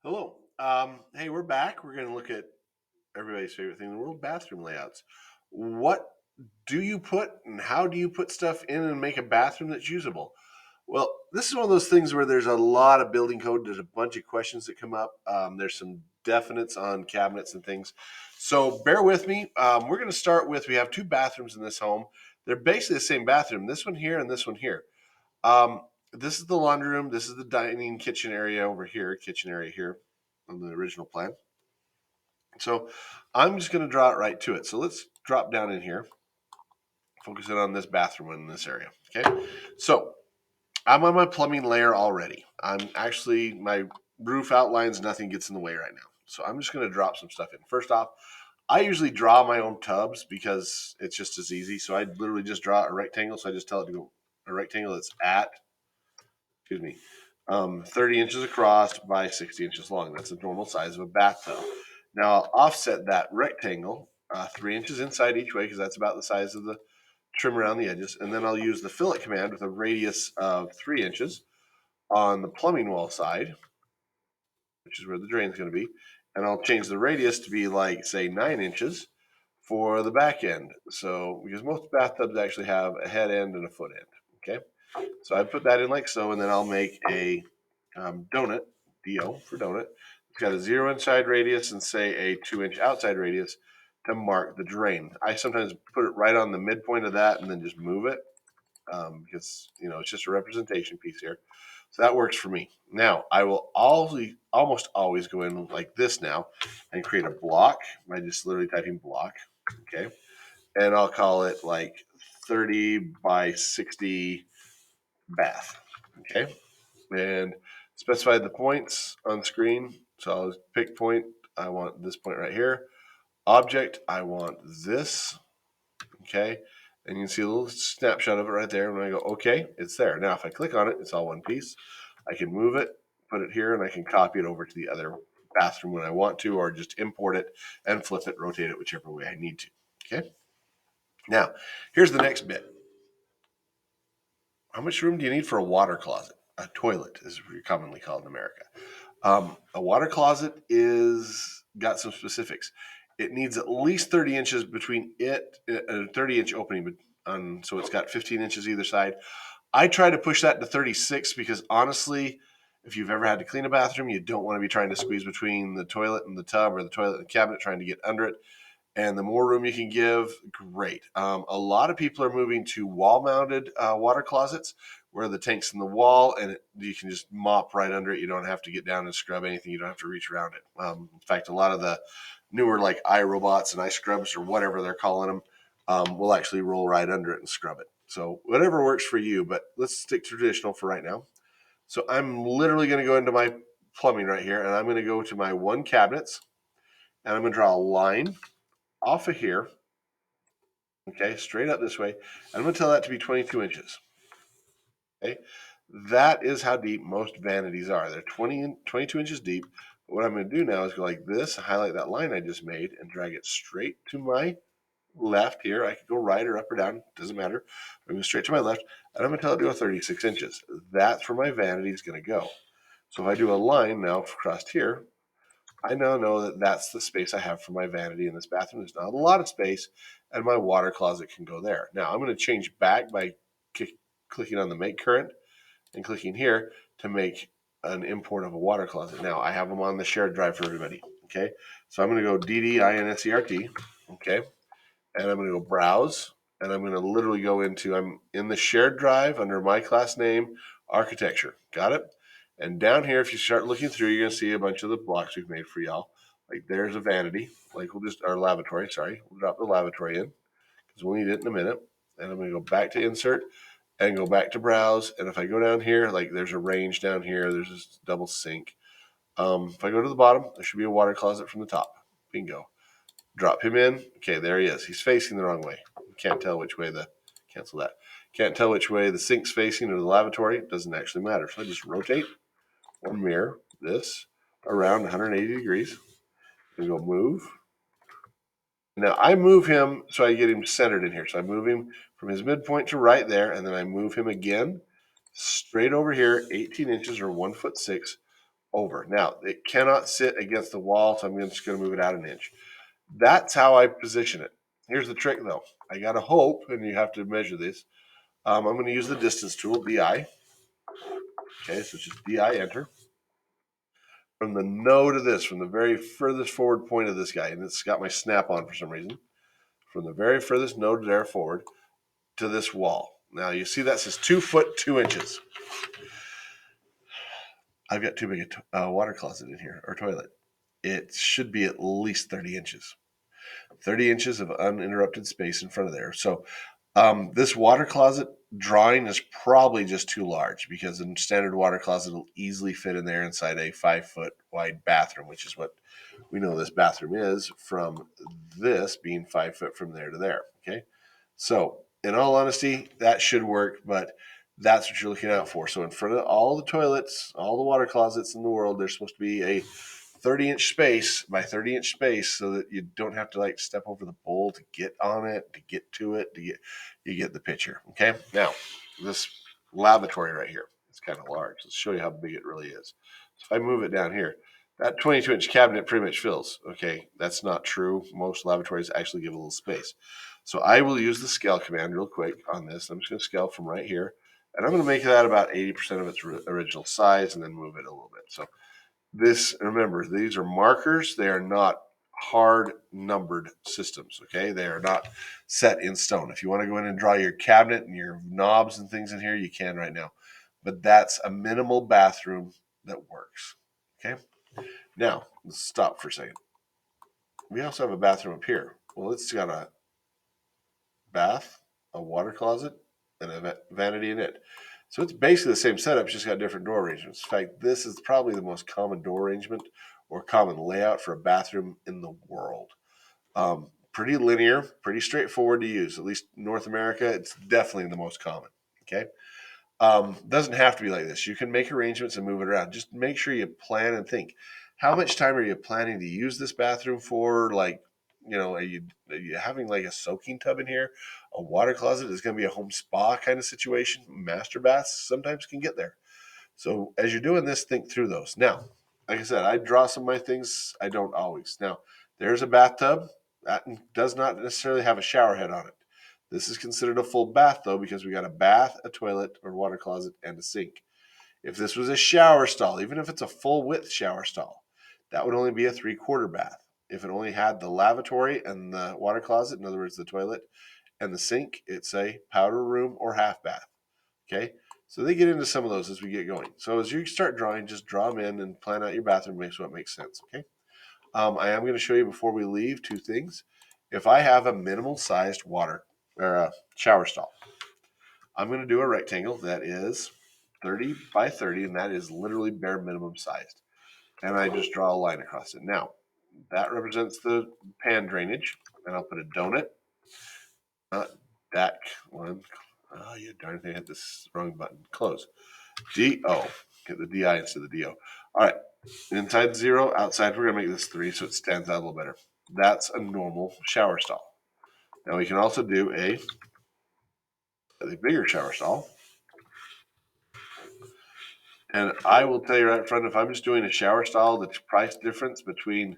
Hello. Hey, we're back. We're going to look at everybody's favorite thing in the world, bathroom layouts. What do you put and how do you put stuff in and make a bathroom that's usable? Well, this is one of those things where there's a lot of building code. There's a bunch of questions that come up. There's some definites on cabinets and things. So bear with me. We're going to start with we have two bathrooms in this home. They're basically the same bathroom, this one here and this one here. Um, this is the laundry room. This is the dining kitchen area over here, kitchen area here on the original plan. So I'm just going to draw it right to it. So let's drop down in here, focus in on this bathroom in this area. Okay. So I'm on my plumbing layer already. I'm actually, my roof outlines, nothing gets in the way right now. So I'm just going to drop some stuff in. First off, I usually draw my own tubs because it's just as easy. So I literally just draw a rectangle. So I just tell it to go a rectangle that's at, excuse me, 30 inches across by 60 inches long. That's the normal size of a bathtub. Now I'll offset that rectangle 3 inches inside each way because that's about the size of the trim around the edges. And then I'll use the fillet command with a radius of 3 inches on the plumbing wall side, which is where the drain is going to be. And I'll change the radius to be like, say, 9 inches for the back end. So, because most bathtubs actually have a head end and a foot end. Okay. So I put that in like so, and then I'll make a donut, DO for donut. It's got a 0 inside radius and say a 2 inch outside radius to mark the drain. I sometimes put it right on the midpoint of that and then just move it because it's just a representation piece here. So that works for me. Now I will almost always go in like this now and create a block by just literally typing block. Okay, and I'll call it like 30 by 60 bath. Okay, and specify the points on screen. So I'll pick point. I want this point right here. Object, I want this. Okay, and you can see a little snapshot of it right there. When I go, okay, it's there. Now, if I click on it, it's all one piece. I can move it, put it here, and I can copy it over to the other bathroom when I want to, or just import it and flip it, rotate it, whichever way I need to. Okay. Now, here's the next bit. How much room do you need for a water closet? A toilet is commonly called in America. A water closet is got some specifics. It needs at least 30 inches between it, a 30-inch opening, so it's got 15 inches either side. I try to push that to 36 because honestly, if you've ever had to clean a bathroom, you don't want to be trying to squeeze between the toilet and the tub or the toilet and the cabinet trying to get under it. And the more room you can give, great. A lot of people are moving to wall-mounted water closets where the tank's in the wall and you can just mop right under it. You don't have to get down and scrub anything. You don't have to reach around it. In fact, a lot of the newer like iRobots and iScrubs or whatever they're calling them will actually roll right under it and scrub it. So whatever works for you, but let's stick to traditional for right now. So I'm literally going to go into my plumbing right here and I'm going to go to my one cabinets and I'm going to draw a line off of here, okay, straight up this way. And I'm going to tell that to be 22 inches. Okay, that is how deep most vanities are. They're 22 inches deep. But what I'm going to do now is go like this, highlight that line I just made, and drag it straight to my left here. I could go right or up or down, doesn't matter. I'm going straight to my left, and I'm going to tell it to go 36 inches. That's where my vanity is going to go. So if I do a line now across here, I now know that that's the space I have for my vanity in this bathroom. There's not a lot of space, and my water closet can go there. Now I'm going to change back by clicking on the make current and clicking here to make an import of a water closet. Now I have them on the shared drive for everybody. Okay, so I'm going to go DDINSERT. Okay, and I'm going to go browse, and I'm going to literally go into I'm in the shared drive under my class name architecture. Got it? And down here, if you start looking through, you're going to see a bunch of the blocks we've made for y'all. Like there's a vanity, like we'll just, our lavatory, sorry. We'll drop the lavatory in because we'll need it in a minute. And I'm going to go back to insert and go back to browse. And if I go down here, like there's a range down here, there's this double sink. If I go to the bottom, there should be a water closet from the top. Bingo. Drop him in. Okay, there he is. He's facing the wrong way. Can't tell which way cancel that. Can't tell which way the sink's facing or the lavatory. It doesn't actually matter. So I just rotate or mirror this around 180 degrees and go move. Now I move him so I get him centered in here. So I move him from his midpoint to right there, and then I move him again straight over here, 18 inches or 1'6", over. Now, it cannot sit against the wall, so I'm just going to move it out an inch. That's how I position it. Here's the trick, though. I got to hope, and you have to measure this. I'm going to use the distance tool, DI. Okay, so it's just DI, enter. From the node of this, from the very furthest forward point of this guy, and it's got my snap on for some reason, from the very furthest node there forward to this wall. Now, you see that says 2 foot 2 inches. I've got too big a water closet in here, or toilet. It should be at least 30 inches. 30 inches of uninterrupted space in front of there. So this water closet drawing is probably just too large because a standard water closet will easily fit in there inside a 5-foot wide bathroom, which is what we know this bathroom is from this being 5 foot from there to there. Okay. So in all honesty, that should work, but that's what you're looking out for. So in front of all the toilets, all the water closets in the world, there's supposed to be a 30-inch space by 30-inch space so that you don't have to like step over the bowl to get on it, to get to it, you get the picture. Okay. Now, this lavatory right here, it's kind of large. Let's show you how big it really is. So if I move it down here, that 22-inch cabinet pretty much fills. Okay, that's not true. Most lavatories actually give a little space. So I will use the scale command real quick on this. I'm just going to scale from right here, and I'm going to make that about 80% of its original size and then move it a little bit. So this, remember, these are markers. They are not hard numbered systems. Okay, they are not set in stone. If you want to go in and draw your cabinet and your knobs and things in here, you can right now. But that's a minimal bathroom that works. Okay, now let's stop for a second. We also have a bathroom up here. Well, it's got a bath, a water closet, and a vanity in it. So it's basically the same setup, it's just got different door arrangements. In fact, this is probably the most common door arrangement or common layout for a bathroom in the world. Pretty linear, pretty straightforward to use. At least North America, it's definitely the most common. Okay. Doesn't have to be like this. You can make arrangements and move it around. Just make sure you plan and think. How much time are you planning to use this bathroom for? Like, are you having like a soaking tub in here? A water closet is going to be a home spa kind of situation. Master baths sometimes can get there. So as you're doing this, think through those. Now, like I said, I draw some of my things. I don't always. Now, there's a bathtub that does not necessarily have a shower head on it. This is considered a full bath though, because we got a bath, a toilet or water closet, and a sink. If this was a shower stall, even if it's a full width shower stall, that would only be a 3/4 bath. If it only had the lavatory and the water closet, in other words, the toilet and the sink, it's a powder room or half bath. Okay. So they get into some of those as we get going. So as you start drawing, just draw them in and plan out your bathroom, make sure it makes sense. Okay. I am going to show you before we leave two things. If I have a minimal sized water or a shower stall, I'm going to do a rectangle that is 30 by 30, and that is literally bare minimum sized. And I just draw a line across it. Now, that represents the pan drainage, and I'll put a donut, that one. Oh, you darn thing, I hit this wrong button. Close. D-O. Get the D-I instead of the D-O. All right. Inside 0, outside, we're going to make this 3 so it stands out a little better. That's a normal shower stall. Now, we can also do a bigger shower stall. And I will tell you right front, if I'm just doing a shower stall, the price difference between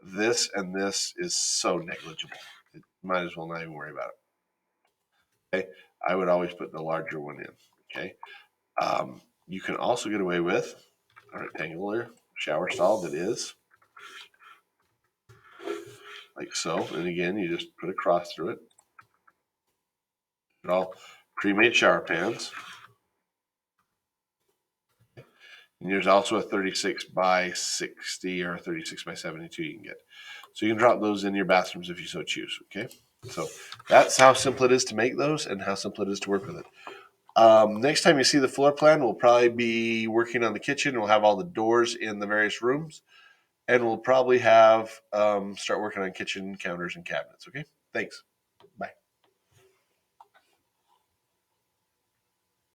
this and this is so negligible. It might as well not even worry about it. Okay. I would always put the larger one in. Okay. You can also get away with a rectangular shower stall that is like so. And again, you just put a cross through it. They're all pre-made shower pans. And there's also a 36 by 60 or a 36 by 72 you can get. So you can drop those in your bathrooms if you so choose. Okay. So that's how simple it is to make those and how simple it is to work with it. Next time you see the floor plan, we'll probably be working on the kitchen. We'll have all the doors in the various rooms, and we'll probably have start working on kitchen counters and cabinets. Okay, thanks.